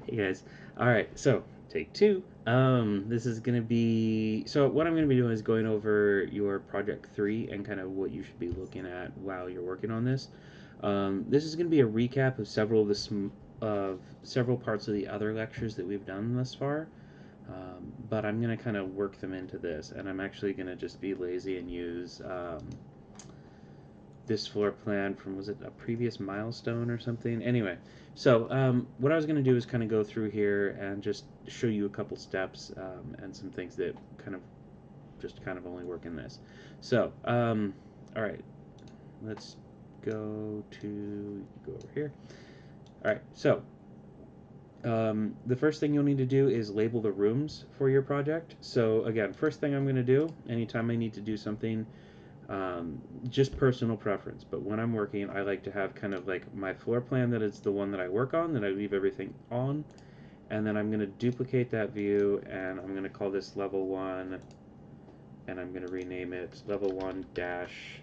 Hey guys. All right, so take two. This is gonna be so. What I'm gonna be doing is going over your project three and kind of what you should be looking at while you're working on this. This is gonna be a recap of several parts of the other lectures that we've done thus far. But I'm gonna kind of work them into this, and I'm actually gonna just be lazy and use this floor plan from, was it a previous milestone or something? Anyway, so what I was going to do is kind of go through here and just show you a couple steps and some things that kind of just kind of only work in this. So, all right, let's go over here. All right, so the first thing you'll need to do is label the rooms for your project. So again, first thing I'm going to do, anytime I need to do something, just personal preference, but when I'm working, I like to have kind of like my floor plan that is the one that I work on, that I leave everything on, and then I'm going to duplicate that view, and I'm going to call this level 1, and I'm going to rename it level 1 dash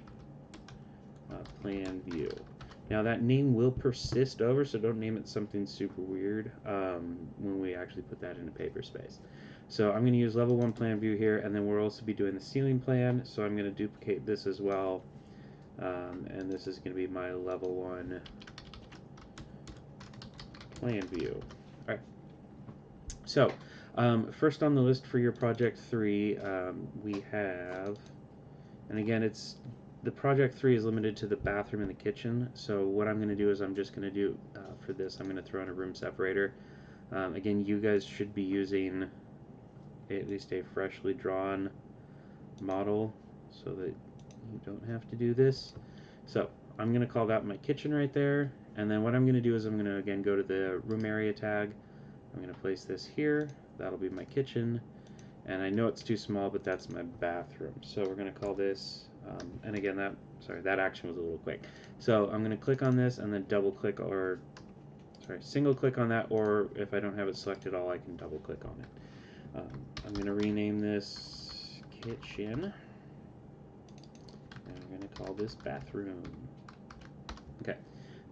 plan view. Now that name will persist over, so don't name it something super weird when we actually put that into paper space. So I'm going to use level 1 plan view here, and then we'll also be doing the ceiling plan, so I'm going to duplicate this as well. And this is going to be my level 1 plan view. All right. So first on the list for your project 3, we have, and again, the project 3 is limited to the bathroom and the kitchen. So what I'm going to do is I'm just going to do for this, I'm going to throw in a room separator. Again, you guys should be using at least a freshly drawn model so that you don't have to do this. So I'm going to call that my kitchen right there. And then what I'm going to do is I'm going to again go to the room area tag. I'm going to place this here. That'll be my kitchen. And I know it's too small, but that's my bathroom. So we're going to call this, and again, that action was a little quick. So I'm going to click on this and then double click, or sorry, single click on that, or if I don't have it selected all, I can double click on it. I'm going to rename this kitchen. And we're going to call this bathroom. Okay,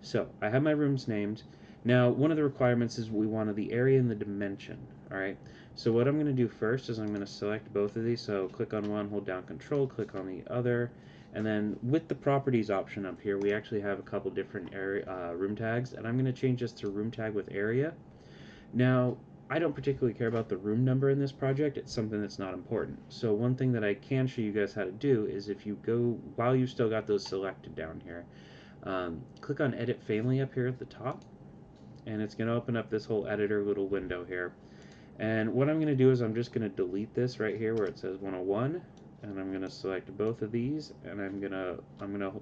so I have my rooms named. Now, one of the requirements is we wanted the area and the dimension. All right, so what I'm going to do first is I'm going to select both of these. So click on one, hold down Control, click on the other, and then with the properties option up here, we actually have a couple different room tags, and I'm going to change this to room tag with area. Now, I don't particularly care about the room number in this project. It's something that's not important. So one thing that I can show you guys how to do is if you go, while you've still got those selected down here, click on Edit Family up here at the top, and it's going to open up this whole editor little window here. And what I'm going to do is I'm just going to delete this right here where it says 101, and I'm going to select both of these, and I'm going to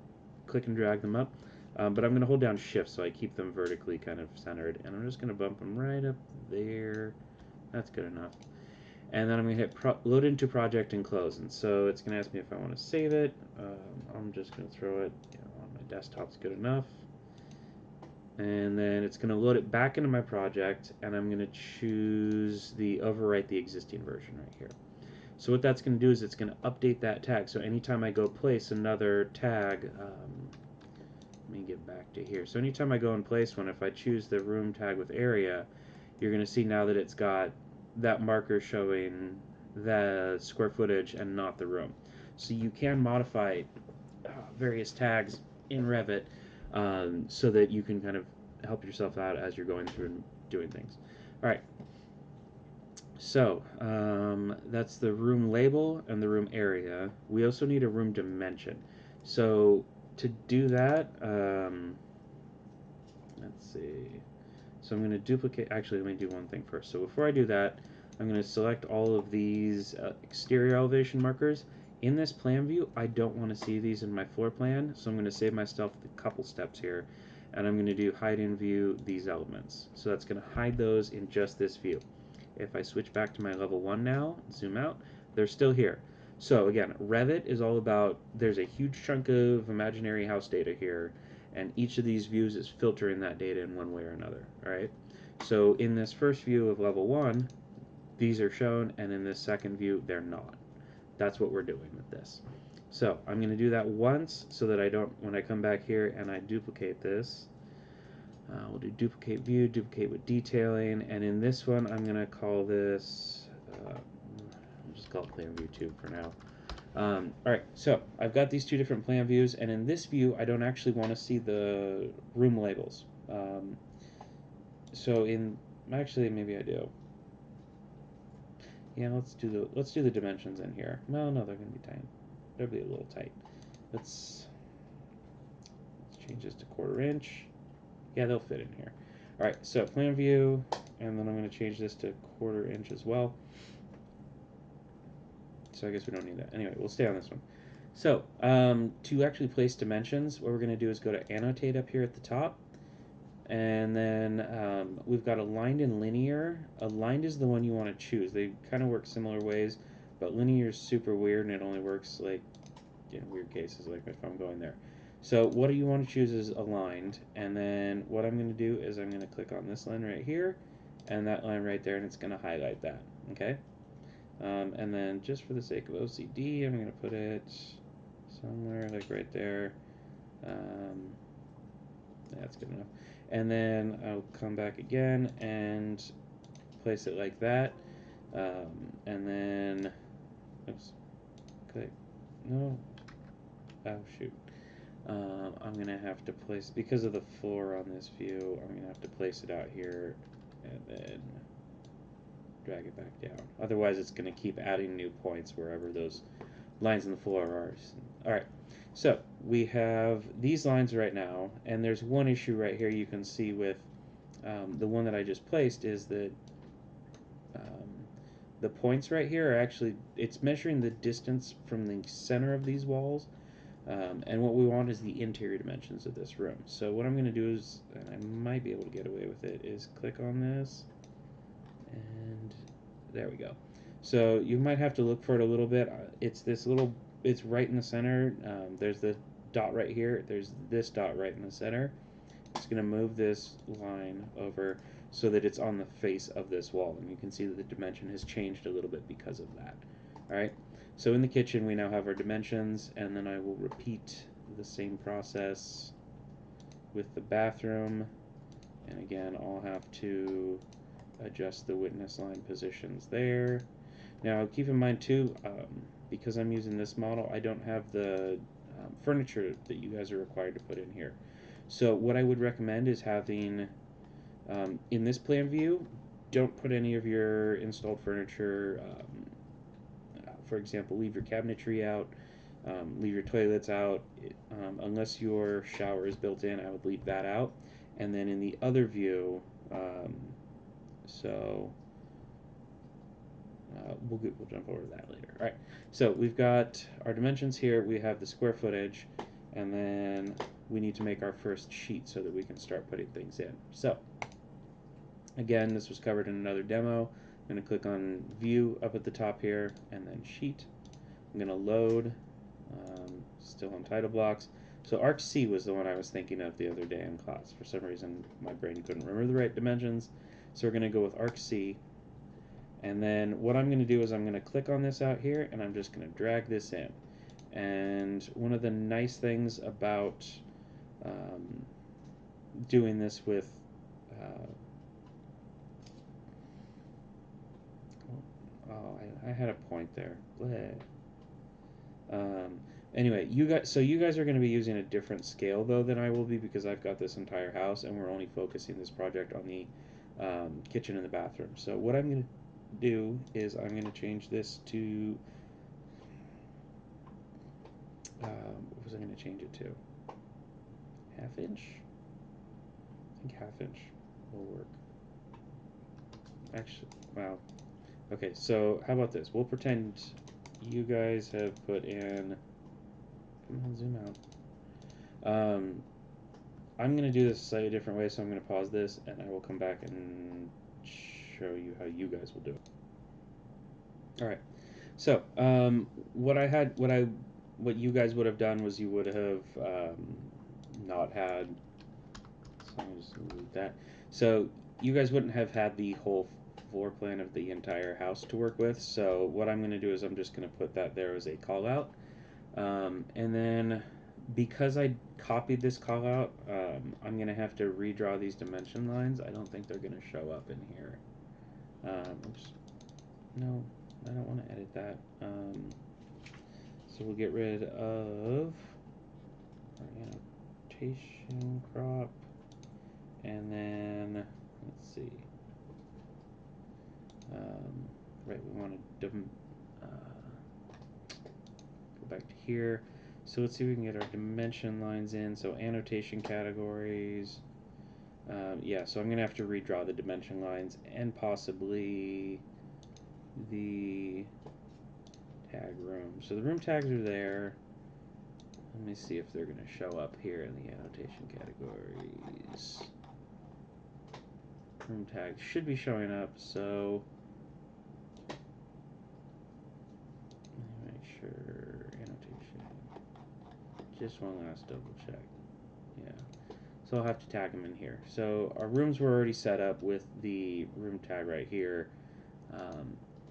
click and drag them up. But I'm going to hold down Shift so I keep them vertically kind of centered, and I'm just going to bump them right up there. That's good enough. And then I'm going to hit Load into Project and Close. And so it's going to ask me if I want to save it. I'm just going to throw it on my desktop's good enough. And then it's going to load it back into my project, and I'm going to choose the overwrite the existing version right here. So what that's going to do is it's going to update that tag. So anytime I go place another tag, let me get back to here. So anytime I go and place one, if I choose the room tag with area, you're going to see now that it's got that marker showing the square footage and not the room. So you can modify various tags in Revit so that you can kind of help yourself out as you're going through and doing things. All right. So that's the room label and the room area. We also need a room dimension. So to do that, let's see. So I'm going to duplicate, actually let me do one thing first. So before I do that, I'm going to select all of these exterior elevation markers. In this plan view, I don't want to see these in my floor plan, so I'm going to save myself a couple steps here. And I'm going to do hide in view these elements. So that's going to hide those in just this view. If I switch back to my level 1 now, zoom out, they're still here. So again, Revit is all about, there's a huge chunk of imaginary house data here, and each of these views is filtering that data in one way or another. All right. So in this first view of level 1, these are shown, and in this second view, they're not. That's what we're doing with this. So I'm going to do that once so that I don't, when I come back here and I duplicate this, We'll do duplicate view, duplicate with detailing, and in this one I'm going to call this, I'll just call it plan view 2 for now. Alright, so I've got these two different plan views, and in this view I don't actually want to see the room labels. Actually maybe I do. Yeah, let's do the dimensions in here. No, they're gonna be tight. They'll be a little tight. Let's change this to 1/4 inch. Yeah, they'll fit in here. All right, so plan view, and then I'm gonna change this to 1/4 inch as well. So I guess we don't need that. Anyway, we'll stay on this one. So to actually place dimensions, what we're gonna do is go to annotate up here at the top, and then we've got aligned and linear. Aligned is the one you want to choose. They kind of work similar ways, but linear is super weird and it only works like in weird cases, like if I'm going there. So what you want to choose is aligned, and then what I'm going to do is I'm going to click on this line right here and that line right there, and it's going to highlight that. Okay, and then just for the sake of OCD, I'm going to put it somewhere like right there. That's good enough. And then I'll come back again and place it like that. And then, oops, click, no, oh shoot. I'm gonna have to place, because of the floor on this view, I'm gonna have to place it out here and then drag it back down. Otherwise it's gonna keep adding new points wherever those lines in the floor are. Alright, so we have these lines right now, and there's one issue right here you can see with the one that I just placed is that the points right here are actually, it's measuring the distance from the center of these walls, and what we want is the interior dimensions of this room. So what I'm going to do is, and I might be able to get away with it, is click on this, and there we go. So you might have to look for it a little bit. It's right in the center. There's the dot right here. There's this dot right in the center. It's going to move this line over so that it's on the face of this wall, and you can see that the dimension has changed a little bit because of that. Alright, so in the kitchen we now have our dimensions, and then I will repeat the same process with the bathroom, and again I'll have to adjust the witness line positions there. Now keep in mind too, because I'm using this model, I don't have the furniture that you guys are required to put in here. So what I would recommend is having, in this plan view, don't put any of your installed furniture, for example, leave your cabinetry out, leave your toilets out, unless your shower is built in, I would leave that out. And then in the other view, so we'll jump over to that later. All right, so we've got our dimensions here, we have the square footage, and then we need to make our first sheet so that we can start putting things in. So again, this was covered in another demo. I'm going to click on view up at the top here, and then sheet. I'm going to load, still on title blocks. So ArcC was the one I was thinking of the other day in class. For some reason my brain couldn't remember the right dimensions, so we're going to go with ArcC. And then what I'm going to do is I'm going to click on this out here, and I'm just going to drag this in. And one of the nice things about doing this with I had a point there. Anyway, you guys are going to be using a different scale though than I will be, because I've got this entire house and we're only focusing this project on the kitchen and the bathroom. So what I'm going to do is I'm going to change this to what was I going to change it to? 1/2 inch? I think 1/2 inch will work. Actually, wow. Okay, so how about this? We'll pretend you guys have put in. Come on, zoom out. I'm going to do this a slightly different way, so I'm going to pause this, and I will come back and show you how you guys will do it. All right. So what you guys would have done was you would have not had. So I'm just going to delete that. So you guys wouldn't have had the whole floor plan of the entire house to work with. So what I'm going to do is I'm just going to put that there as a call out. And then because I copied this call out, I'm gonna have to redraw these dimension lines. I don't think they're gonna show up in here. Oops. No, I don't want to edit that. So we'll get rid of our annotation crop, and then let's see. Right, we want to go back to here. So let's see if we can get our dimension lines in. So annotation categories. Yeah, so I'm going to have to redraw the dimension lines and possibly the tag room. So the room tags are there. Let me see if they're going to show up here in the annotation categories. Room tags should be showing up, so let me make sure annotation. Just one last double check. Yeah. So I'll have to tag them in here. So our rooms were already set up with the room tag right here,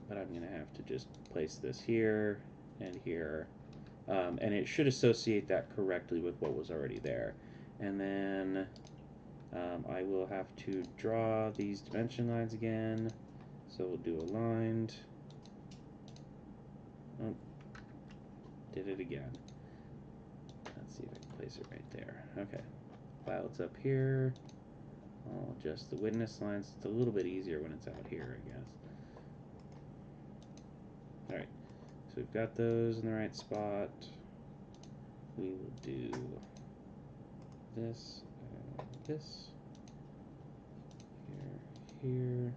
but I'm going to have to just place this here and here, and it should associate that correctly with what was already there. And then I will have to draw these dimension lines again. So we'll do aligned. Oh, did it again. Let's see if I can place it right there. Okay. Clouds up here. I'll adjust the witness lines. It's a little bit easier when it's out here, I guess. Alright, so we've got those in the right spot. We will do this and this. Here,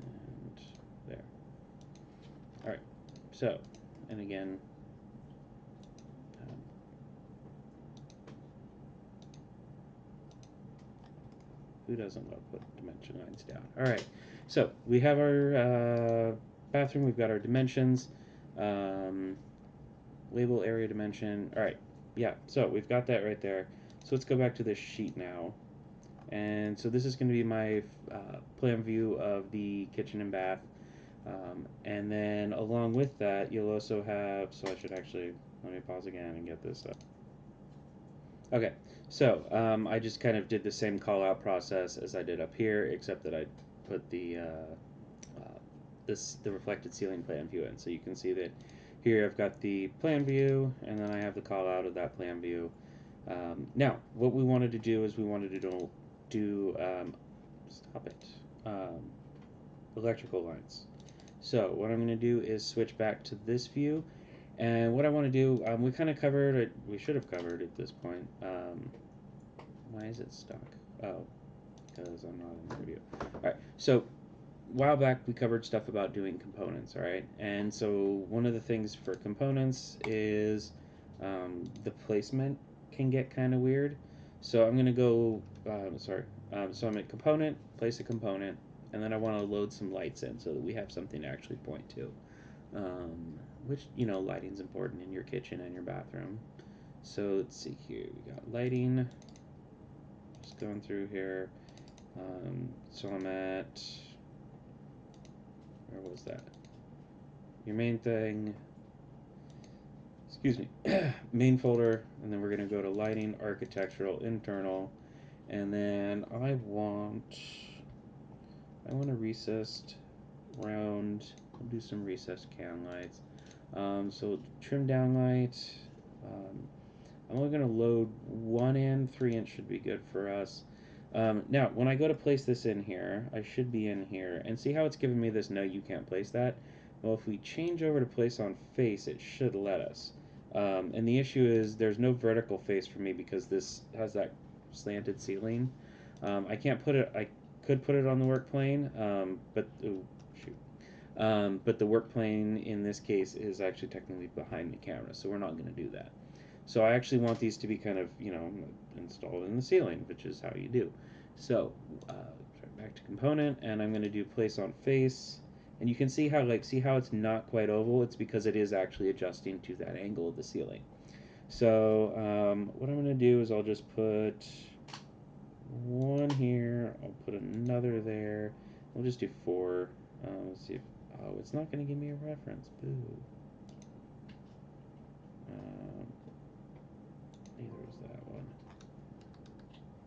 and there. Alright, so, and again, who doesn't love putting dimension lines down? Alright, so we have our bathroom, we've got our dimensions, label area dimension. Alright, yeah, so we've got that right there. So let's go back to this sheet now. And so this is going to be my plan view of the kitchen and bath. And then along with that, you'll also have, so I should actually, let me pause again and get this up. Okay, so I just kind of did the same call out process as I did up here, except that I put the the reflected ceiling plan view in. So you can see that here I've got the plan view, and then I have the call out of that plan view. Now, what we wanted to do is we wanted to do stop it, electrical lines. So what I'm going to do is switch back to this view, and what I want to do, we kind of covered it, we should have covered at this point. Why is it stuck? Oh, because I'm not in the review. Alright, so a while back we covered stuff about doing components, alright? And so one of the things for components is the placement can get kind of weird. So I'm going to go, so I'm at component, place a component, and then I want to load some lights in so that we have something to actually point to. Which, you know, lighting's important in your kitchen and your bathroom. So let's see here, we got lighting, just going through here. So I'm at, where was that? Your main thing, excuse me, main folder, and then we're going to go to lighting, architectural, internal, and then I want a recessed round, we'll do some recessed can lights. So trim down light, I'm only going to load one in, 3-inch should be good for us. Now, when I go to place this in here, I should be in here, and see how it's giving me this no, you can't place that? Well, if we change over to place on face, it should let us. And the issue is there's no vertical face for me because this has that slanted ceiling. I can't put it, I could put it on the work plane, but, oh, shoot. But the work plane in this case is actually technically behind the camera, so we're not going to do that. So I actually want these to be kind of, you know, installed in the ceiling, which is how you do. So, back to component, and I'm going to do place on face. And you can see how, see how it's not quite oval? It's because it is actually adjusting to that angle of the ceiling. So, what I'm going to do is I'll just put one here. I'll put another there. We'll just do 4. Let's see if, oh, it's not going to give me a reference. Boo.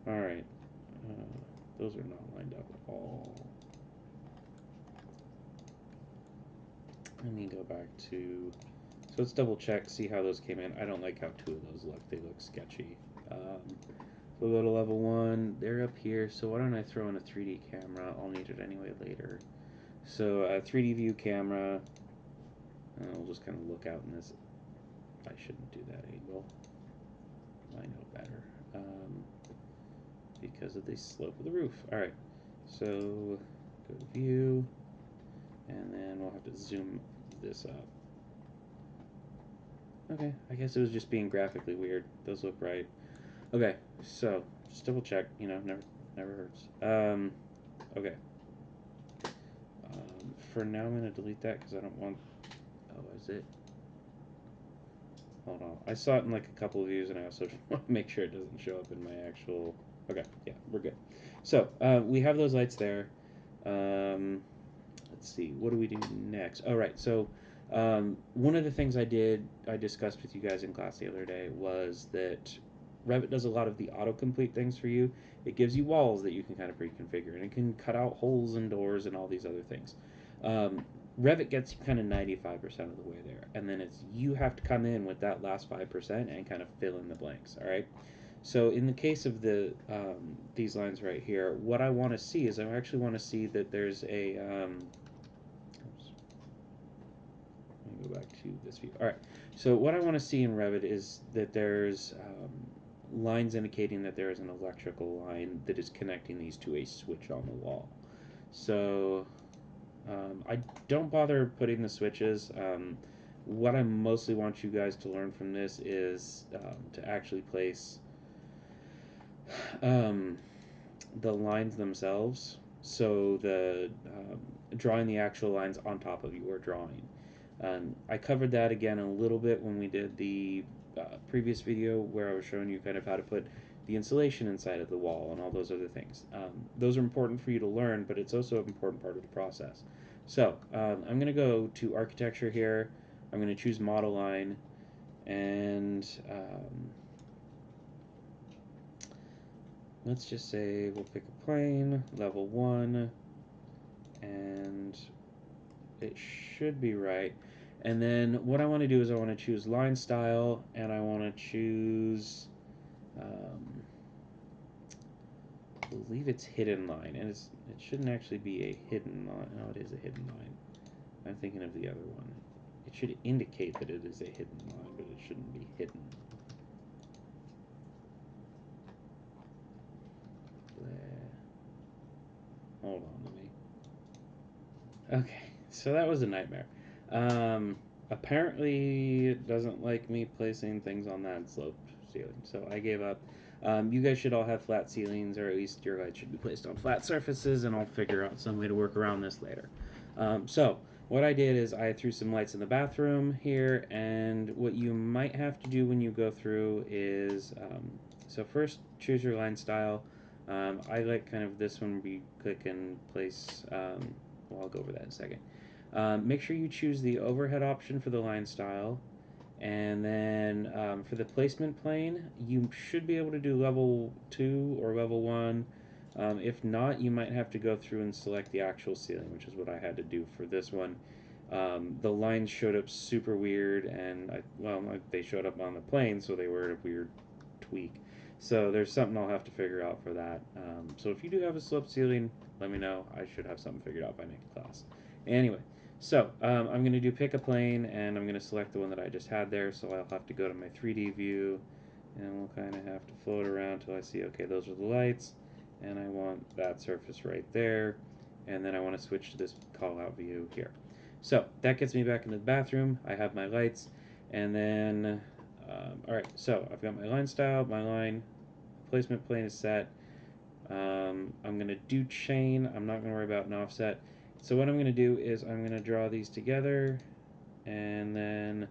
Alright. Those are not lined up at all. Let me go back to... So let's double check, see how those came in. I don't like how two of those look. They look sketchy. We'll go to level 1. They're up here, so why don't I throw in a 3D camera? I'll need it anyway later. So a 3D view camera. And we'll just kind of look out in this. I shouldn't do that angle. I know better. Because of the slope of the roof. Alright, so go to view, and then we'll have to zoom this up. Okay, I guess it was just being graphically weird. Those look right. Okay, so just double check. You know, never hurts. Okay. For now, I'm gonna delete that because I don't want. Oh, is it? Hold on. I saw it in like a couple of views, and I also want to make sure it doesn't show up in my actual. Okay, yeah, we're good. So we have those lights there. Let's see, what do we do next? Oh, right. So one of the things I discussed with you guys in class the other day was that Revit does a lot of the autocomplete things for you. It gives you walls that you can kind of pre-configure, and it can cut out holes and doors and all these other things. Revit gets you kind of 95% of the way there, and then it's you have to come in with that last 5% and kind of fill in the blanks. All right. So in the case of these lines right here, what I want to see is I actually want to see that there's a let me go back to this view. All right. So what I want to see in Revit is that there's lines indicating that there is an electrical line that is connecting these to a switch on the wall. So I don't bother putting the switches. What I mostly want you guys to learn from this is to actually place the lines themselves. So drawing the actual lines on top of your drawing. I covered that again a little bit when we did the previous video where I was showing you kind of how to put the insulation inside of the wall and all those other things. Those are important for you to learn, but it's also an important part of the process. So I'm going to go to architecture here. I'm going to choose model line, and let's just say we'll pick a plane, level 1, and it should be right. And then what I want to do is I want to choose line style, and I want to choose, I believe it's hidden line, and it shouldn't actually be a hidden line. No, it is a hidden line. I'm thinking of the other one. It should indicate that it is a hidden line, but it shouldn't be hidden. Hold on, let me. Okay, so that was a nightmare. Apparently, it doesn't like me placing things on that sloped ceiling, so I gave up. You guys should all have flat ceilings, or at least your lights should be placed on flat surfaces, and I'll figure out some way to work around this later. So, what I did is I threw some lights in the bathroom here, and what you might have to do when you go through is, so first choose your line style. I like kind of this one where you click and place, well, I'll go over that in a second. Make sure you choose the overhead option for the line style, and then for the placement plane, you should be able to do level 2 or level 1. If not, you might have to go through and select the actual ceiling, which is what I had to do for this one. The lines showed up super weird, and they showed up on the plane, so they were a weird tweak. So there's something I'll have to figure out for that. So if you do have a sloped ceiling, let me know. I should have something figured out by next class. Anyway, so I'm going to do pick a plane, and I'm going to select the one that I just had there. So I'll have to go to my 3D view, and we'll kind of have to float around till I see, okay, those are the lights, and I want that surface right there. And then I want to switch to this call out view here. So that gets me back into the bathroom. I have my lights, and then alright, so I've got my line style, my line placement plane is set. I'm going to do chain. I'm not going to worry about an offset. So what I'm going to do is I'm going to draw these together, and then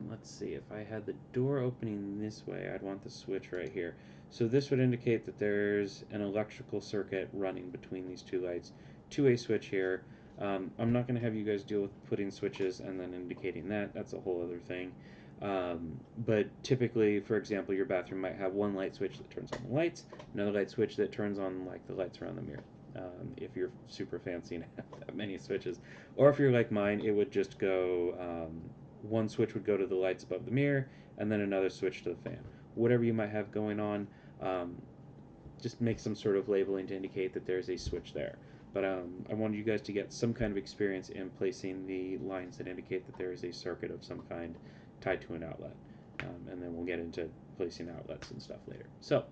let's see, if I had the door opening this way, I'd want the switch right here. So this would indicate that there's an electrical circuit running between these two lights to a switch here. I'm not going to have you guys deal with putting switches and then indicating that. That's a whole other thing. But typically, for example, your bathroom might have one light switch that turns on the lights, another light switch that turns on like the lights around the mirror. If you're super fancy and have that many switches, or if you're like mine, it would just go one switch would go to the lights above the mirror, and then another switch to the fan. Whatever you might have going on, just make some sort of labeling to indicate that there's a switch there. But I wanted you guys to get some kind of experience in placing the lines that indicate that there is a circuit of some kind tied to an outlet. And then we'll get into placing outlets and stuff later. So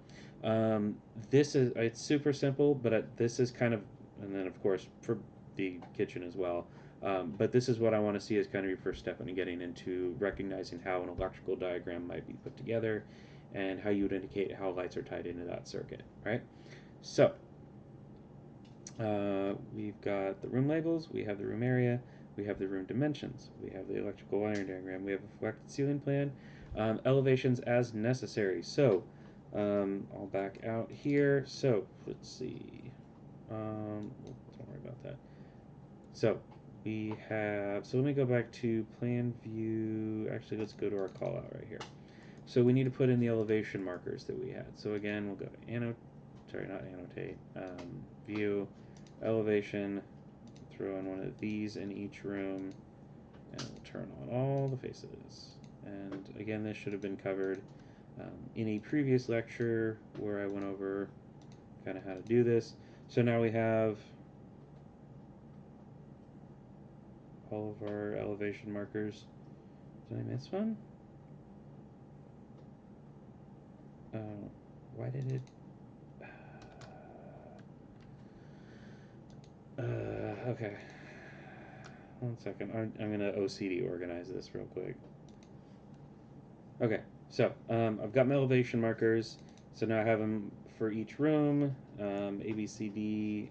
this is, it's super simple, but this is kind of, and then of course for the kitchen as well. But this is what I want to see as kind of your first step in getting into recognizing how an electrical diagram might be put together and how you would indicate how lights are tied into that circuit, right? So we've got the room labels, we have the room area, we have the room dimensions, we have the electrical wiring diagram, we have a reflected ceiling plan, elevations as necessary. So I'll back out here. So let's see. Don't worry about that. So we have, so let me go back to plan view. Actually, let's go to our call out right here. So we need to put in the elevation markers that we had. So again, we'll go to annotate, view, elevation, throw in one of these in each room, and we'll turn on all the faces. And again, this should have been covered in a previous lecture where I went over kind of how to do this. So now we have all of our elevation markers. Did I miss one? Why did it? Okay. 1 second. I'm gonna OCD organize this real quick. Okay, so I've got my elevation markers. So now I have them for each room, A, B, C, D,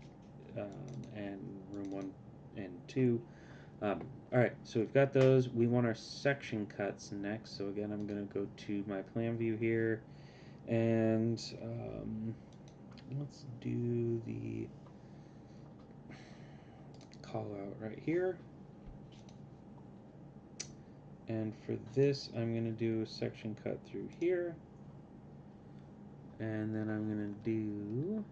and room 1 and 2. All right, so we've got those. We want our section cuts next. So again, I'm gonna go to my plan view here, and let's do the call out right here. And for this, I'm going to do a section cut through here. And then I'm going to do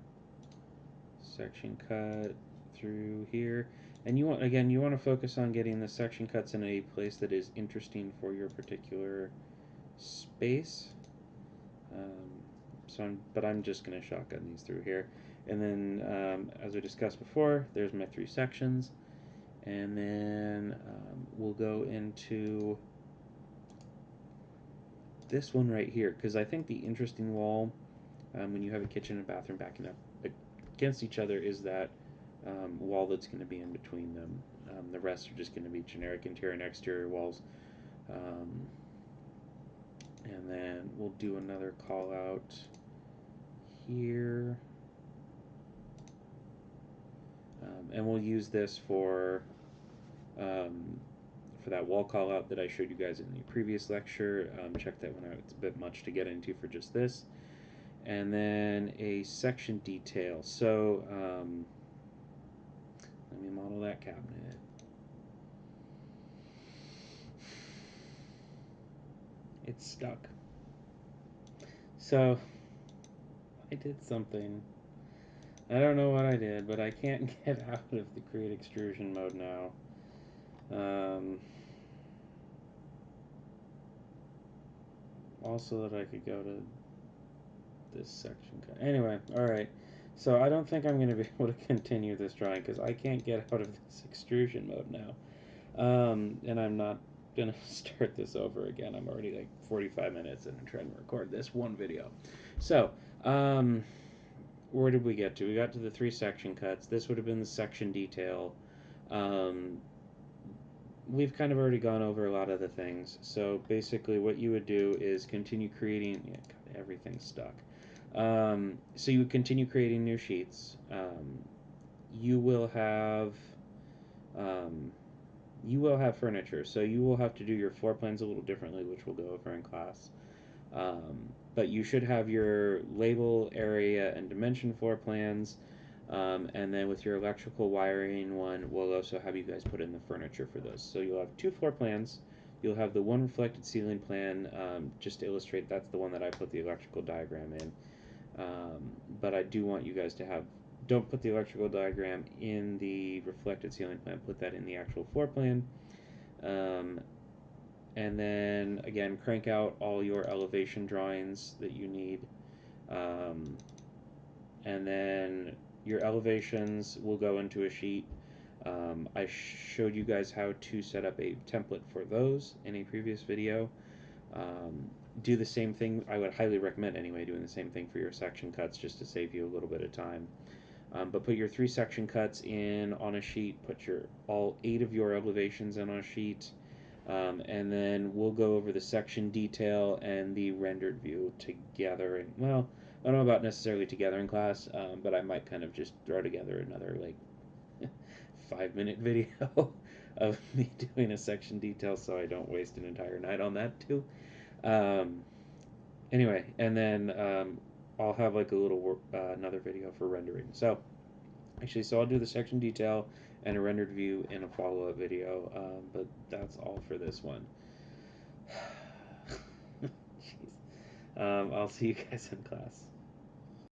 section cut through here. And you want, again, you want to focus on getting the section cuts in a place that is interesting for your particular space. But I'm just going to shotgun these through here. And then, as we discussed before, there's my 3 sections. And then we'll go into this one right here, because I think the interesting wall, when you have a kitchen and bathroom backing up against each other, is that wall that's going to be in between them. The rest are just going to be generic interior and exterior walls. And then we'll do another call out here. And we'll use this for that wall call out that I showed you guys in the previous lecture. Check that one out. It's a bit much to get into for just this. And then a section detail. So let me model that cabinet. It's stuck. So I did something. I don't know what I did, but I can't get out of the create extrusion mode now. Also that I could go to this section. Anyway, alright. So I don't think I'm going to be able to continue this drawing because I can't get out of this extrusion mode now. And I'm not going to start this over again. I'm already like 45 minutes and I'm trying to record this one video. So, where did we get to? We got to the 3 section cuts. This would have been the section detail. We've kind of already gone over a lot of the things. So basically what you would do is continue creating, yeah, God, everything's stuck. So you would continue creating new sheets. You will have furniture, so you will have to do your floor plans a little differently, which we'll go over in class. But you should have your label, area, and dimension floor plans. And then with your electrical wiring one, we'll also have you guys put in the furniture for those. So you'll have 2 floor plans, you'll have the one reflected ceiling plan. Just to illustrate, that's the one that I put the electrical diagram in. But I do want you guys to have, don't put the electrical diagram in the reflected ceiling plan, put that in the actual floor plan. And then again, crank out all your elevation drawings that you need. And then your elevations will go into a sheet. I showed you guys how to set up a template for those in a previous video. Do the same thing. I would highly recommend anyway doing the same thing for your section cuts, just to save you a little bit of time. But put your 3 section cuts in on a sheet, put your all 8 of your elevations in on a sheet, and then we'll go over the section detail and the rendered view together. And well, I don't know about necessarily together in class, but I might kind of just throw together another like 5-minute video of me doing a section detail, so I don't waste an entire night on that too. Anyway, and then I'll have like a little another video for rendering. So actually, so I'll do the section detail and a rendered view in a follow-up video, but that's all for this one. Jeez. I'll see you guys in class.